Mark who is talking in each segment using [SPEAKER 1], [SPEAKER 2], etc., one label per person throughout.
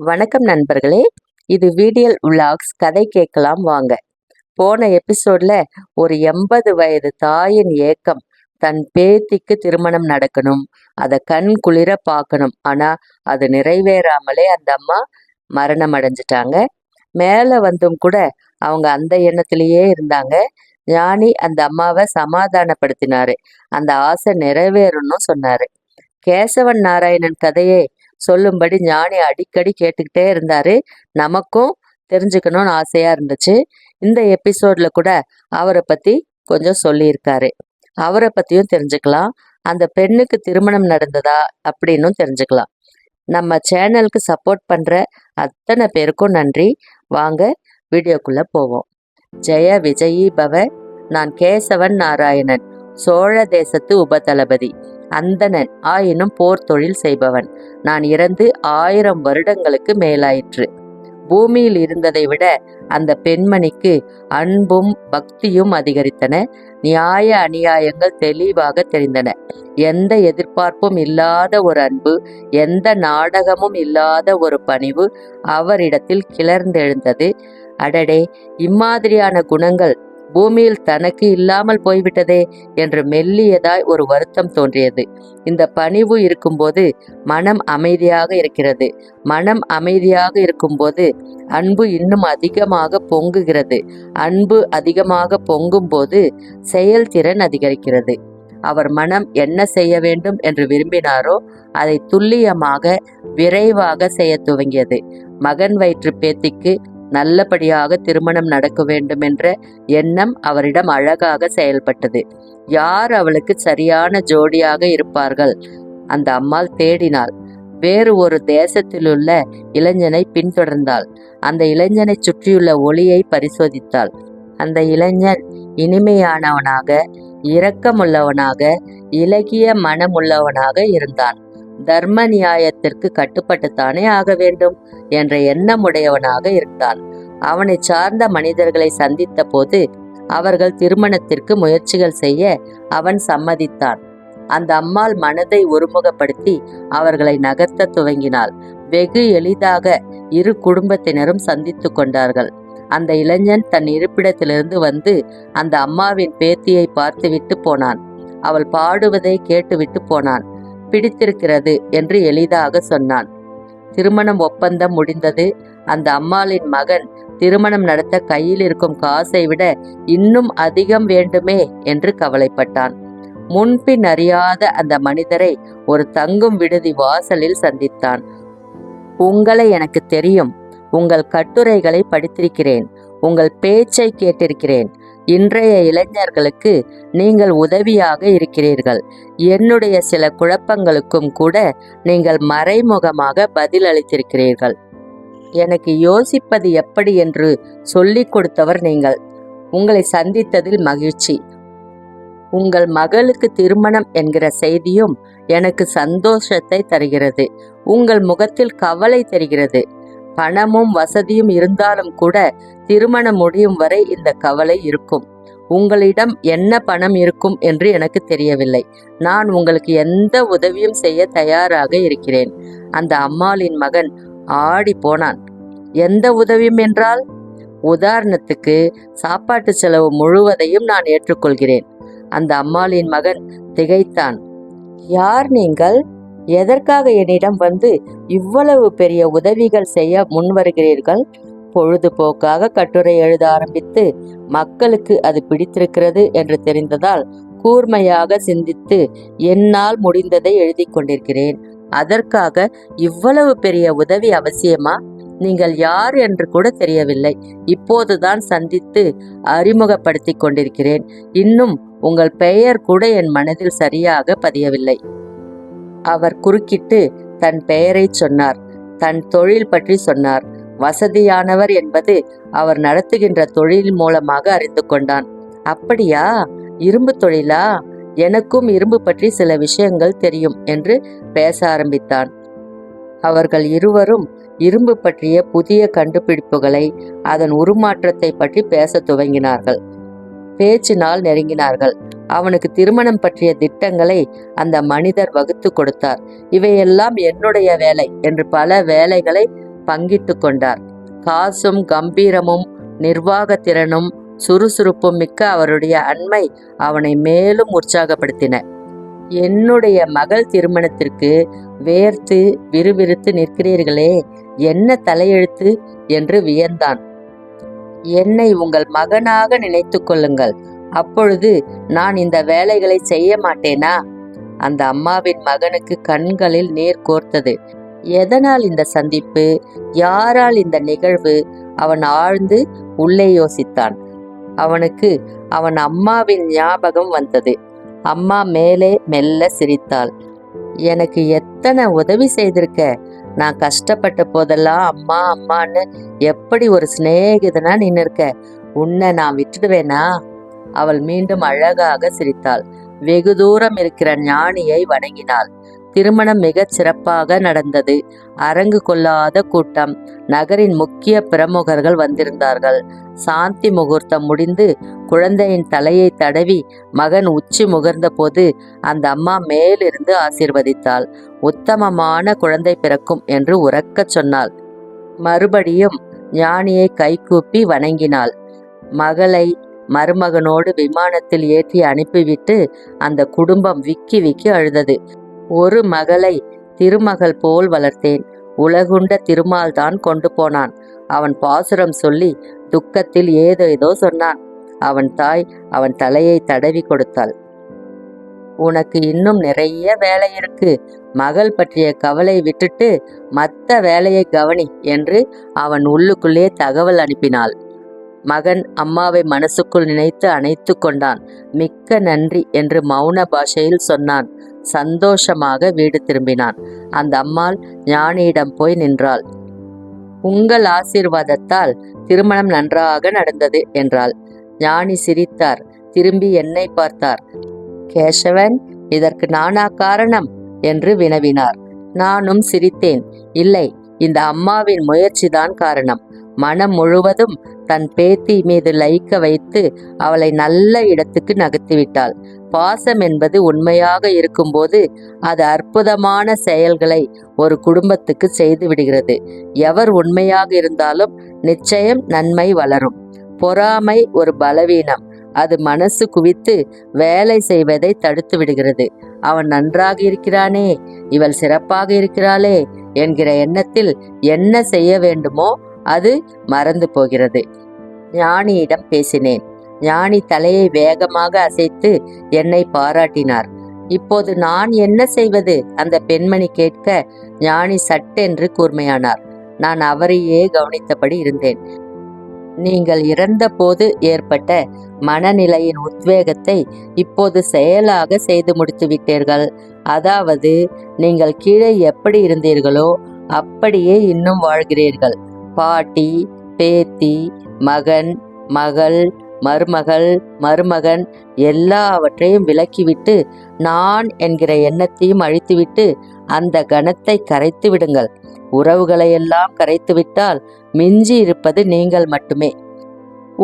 [SPEAKER 1] வணக்கம் நண்பர்களே. இது வீடியல் விலாக்ஸ். கதை கேட்கலாம் வாங்க. போன எபிசோட்ல ஒரு 80 வயது தாயின் ஏக்கம், தன் பேத்திக்கு திருமணம் நடக்கணும், அதை கண் குளிர பார்க்கணும். ஆனா அது நிறைவேறாமலே அந்த அம்மா மரணம் அடைஞ்சிட்டாங்க. மேலே வந்தும் கூட அவங்க அந்த எண்ணத்திலேயே இருந்தாங்க. ஞானி அந்த அம்மாவை சமாதானப்படுத்தினாரு. அந்த ஆசை நிறைவேறணும்னு சொன்னாரு. கேசவன் நாராயணன் கதையை சொல்லும்படி ஞானி அடிக்கடி கேட்டுக்கிட்டே இருந்தாரு. நமக்கும் தெரிஞ்சுக்கணும்னு ஆசையா இருந்துச்சு. இந்த எபிசோட்ல கூட அவரை பத்தி கொஞ்சம் சொல்லியிருக்காரு. அவரை பத்தியும் தெரிஞ்சுக்கலாம். அந்த பெண்ணுக்கு திருமணம் நடந்ததா அப்படின்னும் தெரிஞ்சுக்கலாம். நம்ம சேனலுக்கு சப்போர்ட் பண்ற அத்தனை பேருக்கும் நன்றி. வாங்க வீடியோக்குள்ள போவோம். ஜெய விஜயி பவ. நான் கேசவன் நாராயணன், சோழ தேசத்து உபதளபதி, அந்தணன் ஆயினும் போர் தொழில் செய்பவன். நான் இறந்து 1000 வருடங்களுக்கு மேலாயிற்று. பூமியில் இருந்ததை விட அந்த பெண்மணிக்கு அன்பும் பக்தியும் அதிகரித்தன. நியாய அநியாயங்கள் தெளிவாக தெரிந்தன. எந்த எதிர்பார்ப்பும் இல்லாத ஒரு அன்பு, எந்த நாடகமும் இல்லாத ஒரு பணிவு அவரிடத்தில் கிளர்ந்தெழுந்தது. அடடே, இம்மாதிரியான குணங்கள் பூமியில் தனக்கு இல்லாமல் போய்விட்டதே என்று மெல்லியதாய் ஒரு வருத்தம் தோன்றியது. இந்த பணிவு இருக்கும்போது மனம் அமைதியாக இருக்கிறது. மனம் அமைதியாக இருக்கும்போது அன்பு இன்னும் அதிகமாக பொங்குகிறது. அன்பு அதிகமாக பொங்கும்போது செயல்திறன் அதிகரிக்கிறது. அவர் மனம் என்ன செய்ய வேண்டும் என்று விரும்பினாரோ அதை துல்லியமாக விரைவாக செய்ய துவங்கியது. மகன் வயிற்று பேத்திக்கு நல்லபடியாக திருமணம் நடக்க வேண்டும் என்ற எண்ணம் அவரிடம் அழகாக செயல்பட்டது. யார் அவளுக்கு சரியான ஜோடியாக இருப்பார்கள்? அந்த அம்மாள் தேடினாள். வேறு ஒரு தேசத்திலுள்ள இளைஞனை பின்தொடர்ந்தாள். அந்த இளைஞனை சுற்றியுள்ள ஒளியை பரிசோதித்தாள். அந்த இளைஞன் இனிமையானவனாக, இரக்கமுள்ளவனாக, இலகிய மனமுள்ளவனாக இருந்தான். தர்ம நியாயத்திற்கு கட்டுப்பட்டுத்தானே ஆக வேண்டும் என்ற எண்ணமுடையவனாக இருந்தான். அவனை சார்ந்த மனிதர்களை சந்தித்த போது அவர்கள் திருமணத்திற்கு முயற்சிகள் செய்ய அவன் சம்மதித்தான். அந்த அம்மாள் மனதை ஒருமுகப்படுத்தி அவர்களை நகர்த்த துவங்கினாள். வெகு எளிதாக இரு குடும்பத்தினரும் சந்தித்து கொண்டார்கள். அந்த இளைஞன் தன் இருப்பிடத்திலிருந்து வந்து அந்த அம்மாவின் பேத்தியை பார்த்துவிட்டு போனான். அவள் பாடுவதை கேட்டுவிட்டு போனான். பிடித்திருக்கிறது என்று எளிதாக சொன்னான். திருமணம் ஒப்பந்தம் முடிந்தது. அந்த அம்மாளின் மகன் திருமணம் நடத்த கையில் இருக்கும் காசை விட இன்னும் அதிகம் வேண்டுமே என்று கவலைப்பட்டான். முன்பின் அறியாத அந்த மனிதரை ஒரு தங்கும் விடுதி வாசலில் சந்தித்தான். உங்களை எனக்கு தெரியும். உங்கள் கட்டுரைகளை படித்திருக்கிறேன். உங்கள் பேச்சை கேட்டிருக்கிறேன். இன்றைய இளைஞர்களுக்கு நீங்கள் உதவியாக இருக்கிறீர்கள். என்னுடைய சில குழப்பங்களுக்கும் கூட நீங்கள் மறைமுகமாக பதில் அளித்திருக்கிறீர்கள். எனக்கு யோசிப்பது எப்படி என்று சொல்லிக் கொடுத்தவர் நீங்கள். உங்களை சந்தித்ததில் மகிழ்ச்சி. உங்கள் மகளுக்கு திருமணம் என்கிற செய்தியும் எனக்கு சந்தோஷத்தை தருகிறது. உங்கள் முகத்தில் கவலை தெரிகிறது. பணமும் வசதியும் இருந்தாலும் கூட திருமணம் முடியும் வரை இந்த கவலை இருக்கும். உங்களிடம் என்ன பணம் இருக்கும் என்று எனக்கு தெரியவில்லை. நான் உங்களுக்கு எந்த உதவியும் செய்ய தயாராக இருக்கிறேன். அந்த அம்மாளின் மகன் ஆடி போனான். எந்த உதவியும் என்றால்? உதாரணத்துக்கு சாப்பாட்டு செலவு முழுவதையும் நான் ஏற்றுக்கொள்கிறேன். அந்த அம்மாளின் மகன் திகைத்தான். யார் நீங்கள்? எதற்காக என்னிடம் வந்து இவ்வளவு பெரிய உதவிகள் செய்ய முன்வருகிறீர்கள்? பொழுதுபோக்காக கட்டுரை எழுத ஆரம்பித்து மக்களுக்கு அது பிடித்திருக்கிறது என்று தெரிந்ததால் கூர்மையாக சிந்தித்து என்னால் முடிந்ததை எழுதி கொண்டிருக்கிறேன். அதற்காக இவ்வளவு பெரிய உதவி அவசியமா? நீங்கள் யார் என்று கூட தெரியவில்லை. இப்போதுதான் சந்தித்து அறிமுகப்படுத்தி கொண்டிருக்கிறேன். இன்னும் உங்கள் பெயர் கூட என் மனதில் சரியாக பதியவில்லை. அவர் குறுக்கிட்டு தன் பெயரை சொன்னார். தன் தொழில் பற்றி சொன்னார். வசதியானவர் என்பது அவர் நடத்துகின்ற தொழில் மூலமாக அறிந்து கொண்டான். அப்படியா? இரும்பு தொழிலா? எனக்கும் இரும்பு பற்றி சில விஷயங்கள் தெரியும் என்று பேச ஆரம்பித்தான். அவர்கள் இருவரும் இரும்பு பற்றிய புதிய கண்டுபிடிப்புகளை, அதன் உருமாற்றத்தை பற்றி பேச துவங்கினார்கள். பேச்சினால் நெருங்கினார்கள். அவனுக்கு திருமணம் பற்றிய திட்டங்களை அந்த மனிதர் வகுத்து கொடுத்தார். இவையெல்லாம் என்னுடைய வேலை என்று பல வேலைகளை பங்கிட்டு கொண்டார். காசும் கம்பீரமும் நிர்வாகத்திறனும் சுறுசுறுப்பும் மிக்க அவருடைய அண்மை அவனை மேலும் உற்சாகப்படுத்தின. என்னுடைய மகள் திருமணத்திற்கு வேர்த்து விறுவிறுத்து நிற்கிறீர்களே, என்ன தலையெழுத்து என்று வியந்தான். என்னை உங்கள் மகனாக நினைத்து கொள்ளுங்கள், அப்பொழுது நான் இந்த வேலைகளை செய்ய மாட்டேனா? அந்த அம்மாவின் மகனுக்கு கண்களில் நீர் கோர்த்தது. எதனால் இந்த சந்திப்பு, யாரால் இந்த நிகழ்வு? அவன் ஆழ்ந்து உள்ளே யோசித்தான். அவனுக்கு அவன் அம்மாவின் ஞாபகம் வந்தது. அம்மா மேலே மெல்ல சிரித்தாள். எனக்கு எத்தனை உதவி செய்திருக்க. நான் கஷ்டப்பட்ட போதெல்லாம் அம்மா அம்மான்னு எப்படி ஒரு சிநேகிதனா நின்று இருக்க. உன்னை நான் விட்டுடுவேனா? அவள் மீண்டும் அழகாக சிரித்தாள். வெகு தூரம் இருக்கிற ஞானியை வணங்கினாள். திருமணம் மிகச் சிறப்பாக நடந்தது. அரங்கு கொள்ளாத கூட்டம். நகரின் முக்கிய பிரமுகர்கள் வந்திருந்தார்கள். சாந்தி முகூர்த்தம் முடிந்து குழந்தையின் தலையை தடவி மகன் உச்சி முகர்ந்த போது அந்த அம்மா மேலிருந்து ஆசீர்வதித்தாள். உத்தமமான குழந்தை பிறக்கும் என்று உரக்கச் சொன்னாள். மறுபடியும் ஞானியை கைகூப்பி வணங்கினாள். மகளை மருமகனோடு விமானத்தில் ஏற்றி அனுப்பிவிட்டு அந்த குடும்பம் விக்கி விக்கி அழுதது. ஒரு மகளை திருமகள் போல் வளர்த்தேன். உலகுண்ட திருமால் தான் கொண்டு போனான். அவன் பாசுரம் சொல்லி துக்கத்தில் ஏதோ சொன்னான். அவன் தாய் அவன் தலையை தடவி கொடுத்தாள். உனக்கு இன்னும் நிறைய வேலை இருக்கு. மகள் பற்றிய கவலை விட்டுட்டு மற்ற வேலையை கவனி என்று அவன் உள்ளுக்குள்ளே தகவல் அனுப்பினாள். மகன் அம்மாவை மனசுக்குள் நினைத்து அணைத்து கொண்டான். மிக்க நன்றி என்று மௌன பாஷையில் சொன்னான். சந்தோஷமாக வீடு திரும்பினான். அந்த அம்மாள் ஞானியிடம் போய் நின்றாள். உங்கள் ஆசீர்வாதத்தால் திருமணம் நன்றாக நடந்தது என்றாள். ஞானி சிரித்தார். திரும்பி என்னை பார்த்தார். கேசவன், இதற்கு நானா காரணம் என்று வினவினார். நானும் சிரித்தேன். இல்லை, இந்த அம்மாவின் முயற்சிதான் காரணம். மனம் முழுவதும் தன் பேத்தி மீது லயிக்க வைத்து அவளை நல்ல இடத்துக்கு நகர்த்திவிட்டாள். பாசம் என்பது உண்மையாக இருக்கும்போது அது அற்புதமான செயல்களை ஒரு குடும்பத்துக்கு செய்து விடுகிறது. எவர் உண்மையாக இருந்தாலும் நிச்சயம் நன்மை வளரும். பொறாமை ஒரு பலவீனம். அது மனசு குவித்து வேலை செய்வதை தடுத்து விடுகிறது. அவன் நன்றாக இருக்கிறானே, இவள் சிறப்பாக இருக்கிறாளே என்கிற எண்ணத்தில் என்ன செய்ய வேண்டுமோ அது மறந்து போகிறது. ஞானியிடம் பேசினேன். ஞானி தலையை வேகமாக அசைத்து என்னை பாராட்டினார். இப்போது நான் என்ன செய்வது? அந்த பெண்மணி கேட்க ஞானி சட்டென்று கூர்மையானார். நான் அவரையே கவனித்தபடி இருந்தேன். நீங்கள் இறந்த போது ஏற்பட்ட மனநிலையின் உத்வேகத்தை இப்போது செயலாக செய்து முடித்து விட்டீர்கள். அதாவது நீங்கள் கீழே எப்படி இருந்தீர்களோ அப்படியே இன்னும் வாழ்கிறீர்கள். பாட்டி, பேத்தி, மகன், மகள், மருமகள், மருமகன் எல்லாவற்றையும் விலக்கிவிட்டு நான் என்கிற எண்ணத்தையும் அழித்துவிட்டு அந்த கணத்தை கரைத்து விடுங்கள். உறவுகளையெல்லாம் கரைத்துவிட்டால் மிஞ்சி இருப்பது நீங்கள் மட்டுமே.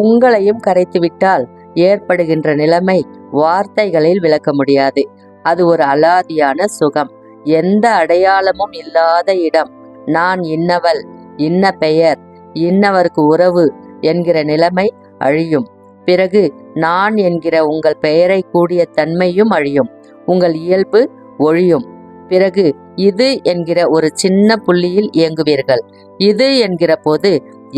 [SPEAKER 1] உங்களையும் கரைத்துவிட்டால் ஏற்படுகின்ற நிலைமை வார்த்தைகளில் விளக்க முடியாது. அது ஒரு அலாதியான சுகம். எந்த அடையாளமும் இல்லாத இடம். நான் இன்னவள், இன்ன பெயர், இன்னவருக்கு உறவு என்கிற நிலைமை அழியும். பிறகு நான் என்கிற உங்கள் பெயரை கூடிய தன்மையும் அழியும். உங்கள் இயல்பு ஒழியும். பிறகு இது என்கிற ஒரு சின்ன புள்ளியில் இயங்குவீர்கள். இது என்கிற போது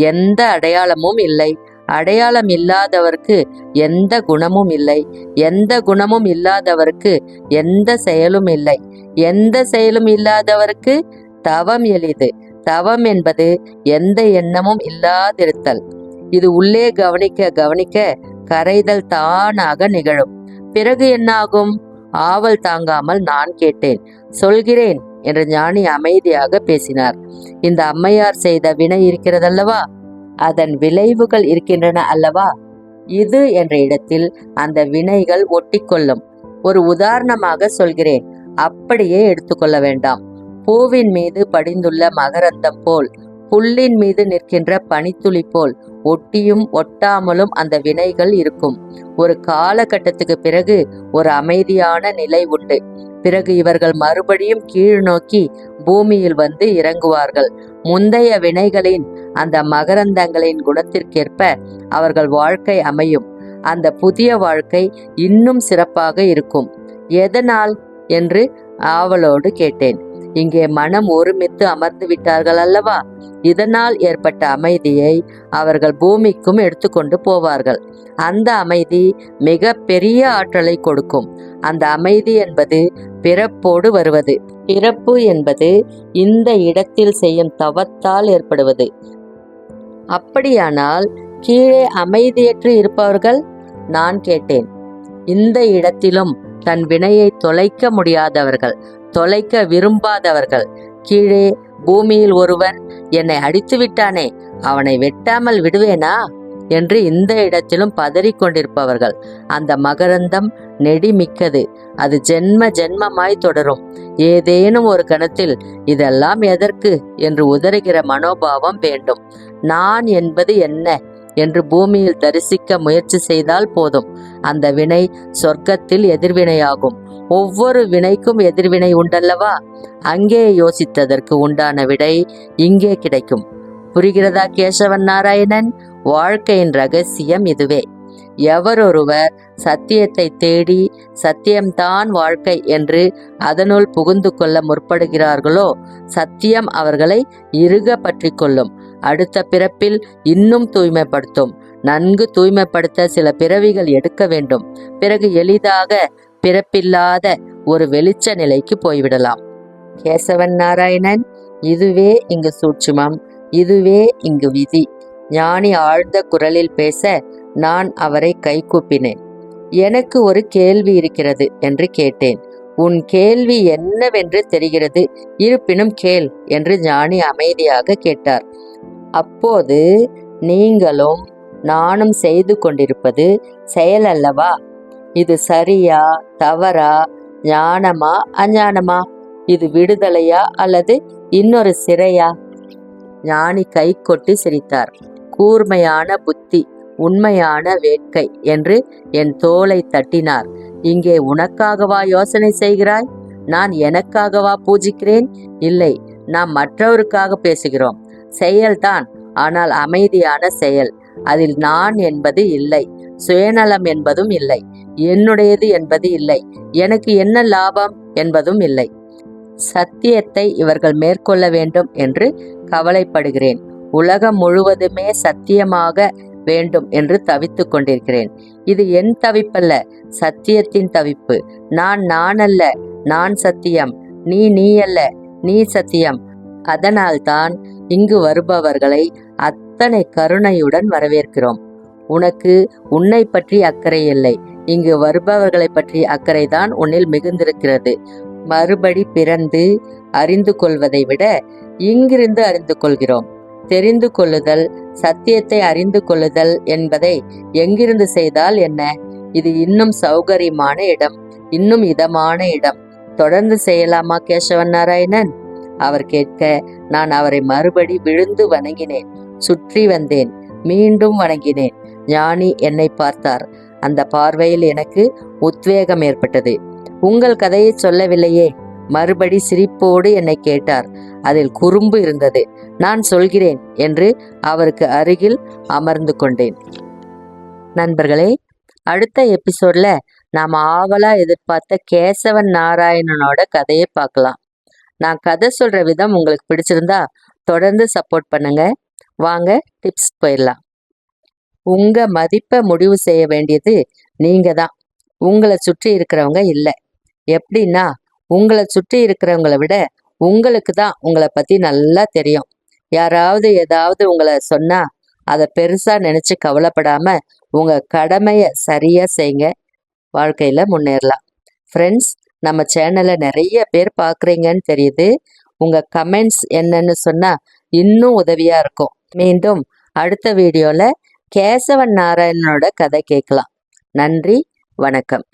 [SPEAKER 1] எந்த அடையாளமும் இல்லை. அடையாளம் இல்லாதவருக்கு எந்த குணமும் இல்லை. எந்த குணமும் இல்லாதவருக்கு எந்த செயலும் இல்லை. எந்த செயலும் இல்லாதவருக்கு தவம் எளிது. தவம் என்பது எந்த எண்ணமும் இல்லாதிருத்தல். இது உள்ளே கவனிக்க கவனிக்க கரைதல் தானாக நிகழும். பிறகு என்னாகும்? ஆவல் தாங்காமல் நான் கேட்டேன். சொல்கிறேன் என்று ஞானி அமைதியாக பேசினார். இந்த அம்மையார் செய்த வினை இருக்கிறதல்லவா, அதன் விளைவுகள் இருக்கின்றன அல்லவா? இது என்ற இடத்தில் அந்த வினைகள் ஒட்டிக்கொள்ளும். ஒரு உதாரணமாக சொல்கிறேன், அப்படியே எடுத்துக்கொள்ள வேண்டாம். பூவின் மீது படிந்துள்ள மகரந்தம் போல், புல்லின் மீது நிற்கின்ற பனித்துளி போல் ஒட்டியும் ஒட்டாமலும் அந்த வினைகள் இருக்கும். ஒரு காலகட்டத்துக்கு பிறகு ஒரு அமைதியான நிலை உண்டு. பிறகு இவர்கள் மறுபடியும் கீழ் நோக்கி பூமியில் வந்து இறங்குவார்கள். முந்தைய வினைகளின் அந்த மகரந்தங்களின் குணத்திற்கேற்ப அவர்கள் வாழ்க்கை அமையும். அந்த புதிய வாழ்க்கை இன்னும் சிறப்பாக இருக்கும். எதனால் என்று ஆவலோடு கேட்டேன். இங்கே மனம் ஒருமித்து அமர்ந்து விட்டார்கள் அல்லவா? இதனால் ஏற்பட்ட அமைதியை அவர்கள் பூமிக்கும் எடுத்துக்கொண்டு போவார்கள். அந்த அமைதி மிக பெரிய ஆற்றலை கொடுக்கும். அந்த அமைதி என்பது பிறப்போடு வருவது. பிறப்பு என்பது இந்த இடத்தில் செய்யும் தவத்தால் ஏற்படுவது. அப்படியானால் கீழே அமைதியற்று இருப்பவர்கள்? நான் கேட்டேன். இந்த இடத்திலும் தன் வினையை தொலைக்க முடியாதவர்கள், தொலைக்க விரும்பாதவர்கள். கீழே பூமியில் ஒருவன் என்னை அடித்து விட்டானே, அவனை வெட்டாமல் விடுவேனா என்று இந்த இடத்திலும் பதறிக்கொண்டிருப்பவர்கள். அந்த மகரந்தம் நெடிமிக்கது. அது ஜென்ம ஜென்மமாய் தொடரும். ஏதேனும் ஒரு கணத்தில் இதெல்லாம் எதற்கு என்று உதறுகிற மனோபாவம் வேண்டும். நான் என்பது என்ன என்று பூமியில் தரிசிக்க முயற்சி செய்தால் போதும். அந்த வினை சொர்க்கத்தில் எதிர்வினையாகும். ஒவ்வொரு வினைக்கும் எதிர்வினை உண்டல்லவா? அங்கே யோசித்ததற்கு உண்டான விடை இங்கே கிடைக்கும். புரிகிறதா கேசவன் நாராயணன்? வாழ்க்கையின் ரகசியம் இதுவே. எவரொருவர் சத்தியத்தை தேடி சத்தியம்தான் வாழ்க்கை என்று அதனுள் புகுந்து கொள்ள முற்படுகிறார்களோ சத்தியம் அவர்களை இறுக பற்றி கொள்ளும். அடுத்த பிறப்பில் இன்னும் தூய்மைப்படுத்தும். நன்கு தூய்மைப்படுத்த சில பிறவிகள் எடுக்க வேண்டும். பிறகு எளிதாக பிறப்பில்லாத ஒரு வெளிச்ச நிலைக்கு போய்விடலாம். கேசவன் நாராயணன், இதுவே இங்கு சூட்சுமம், இதுவே இங்கு விதி. ஞானி ஆழ்ந்த குரலில் பேச நான் அவரை கைகூப்பினேன். எனக்கு ஒரு கேள்வி இருக்கிறது என்று கேட்டேன். உன் கேள்வி என்னவென்று தெரிகிறது, இருப்பினும் கேள் என்று ஞானி அமைதியாக கேட்டார். அப்போது நீங்களும் நானும் செய்து கொண்டிருப்பது செயல் அல்லவா? இது சரியா தவறா, ஞானமா அஞ்ஞானமா? இது விடுதலையா அல்லது இன்னொரு சிறையா? ஞானி கை கொட்டி சிரித்தார். கூர்மையான புத்தி, உண்மையான வேட்கை என்று என் தோளை தட்டினார். இங்கே உனக்காகவா யோசனை செய்கிறாய்? நான் எனக்காகவா பூஜிக்கிறேன்? இல்லை, நாம் மற்றவருக்காக பேசுகிறோம். செயல்தான், ஆனால் அமைதியான செயல். அதில் நான் என்பது இல்லை, சுயநலம் என்பதும் இல்லை, என்னுடையது என்பது இல்லை, எனக்கு என்ன லாபம் என்பதும் இல்லை. சத்தியத்தை இவர்கள் மேற்கொள்ள வேண்டும் என்று கவலைப்படுகிறேன். உலகம் முழுவதுமே சத்தியமாக வேண்டும் என்று தவித்துக் கொண்டிருக்கிறேன். இது என் தவிப்பல்ல, சத்தியத்தின் தவிப்பு. நான் அல்ல, நான் சத்தியம். நீ அல்ல, நீ சத்தியம். அதனால்தான் இங்கு வருபவர்களை அத்தனை கருணையுடன் வரவேற்கிறோம். உனக்கு உன்னை பற்றி அக்கறை இல்லை. இங்கு வருபவர்களை பற்றி அக்கறைதான் உன்னில் மிகுந்திருக்கிறது. மறுபடி பிறந்து அறிந்து கொள்வதை விட இங்கிருந்து அறிந்து கொள்கிறோம். தெரிந்து கொள்ளுதல், சத்தியத்தை அறிந்து கொள்ளுதல் என்பதை எங்கிருந்து செய்தால் என்ன? இது இன்னும் சௌகரியமான இடம், இன்னும் இதமான இடம். தொடர்ந்து செய்யலாமா கேசவன் நாராயணன்? அவர் கேட்க நான் அவரை மறுபடி விழுந்து வணங்கினேன். சுற்றி வந்தேன், மீண்டும் வணங்கினேன். ஞானி என்னை பார்த்தார். அந்த பார்வையில் எனக்கு உத்வேகம் ஏற்பட்டது. உங்கள் கதையை சொல்லவில்லையே? மறுபடி சிரிப்போடு என்னை கேட்டார். அதில் குறும்பு இருந்தது. நான் சொல்கிறேன் என்று அவருக்கு அருகில் அமர்ந்து கொண்டேன். நண்பர்களே, அடுத்த எபிசோட்ல நாம் ஆவலா எதிர்பார்த்த கேசவன் நாராயணனோட கதையை பார்க்கலாம். நான் கதை சொல்ற விதம் உங்களுக்கு பிடிச்சிருந்தா தொடர்ந்து சப்போர்ட் பண்ணுங்க. வாங்க டிப்ஸ் போயிடலாம். உங்க மதிப்பை முடிவு செய்ய வேண்டியது நீங்க தான், உங்களை சுற்றி இருக்கிறவங்க இல்லை. எப்படின்னா, உங்களை சுற்றி இருக்கிறவங்களை விட உங்களுக்கு தான் உங்களை பத்தி நல்லா தெரியும். யாராவது ஏதாவது உங்களை சொன்னா அதை பெருசா நினைச்சு கவலைப்படாம உங்க கடமையை சரியா செய்யுங்க. வாழ்க்கையில முன்னேறலாம். ஃப்ரெண்ட்ஸ், நம்ம சேனலை நிறைய பேர் பார்க்குறீங்கன்னு தெரியுது. உங்க கமெண்ட்ஸ் என்னன்னு சொன்னா இன்னும் உதவியா இருக்கும். மீண்டும் அடுத்த வீடியோல கேசவன் நாராயணனோட கதை கேட்கலாம். நன்றி, வணக்கம்.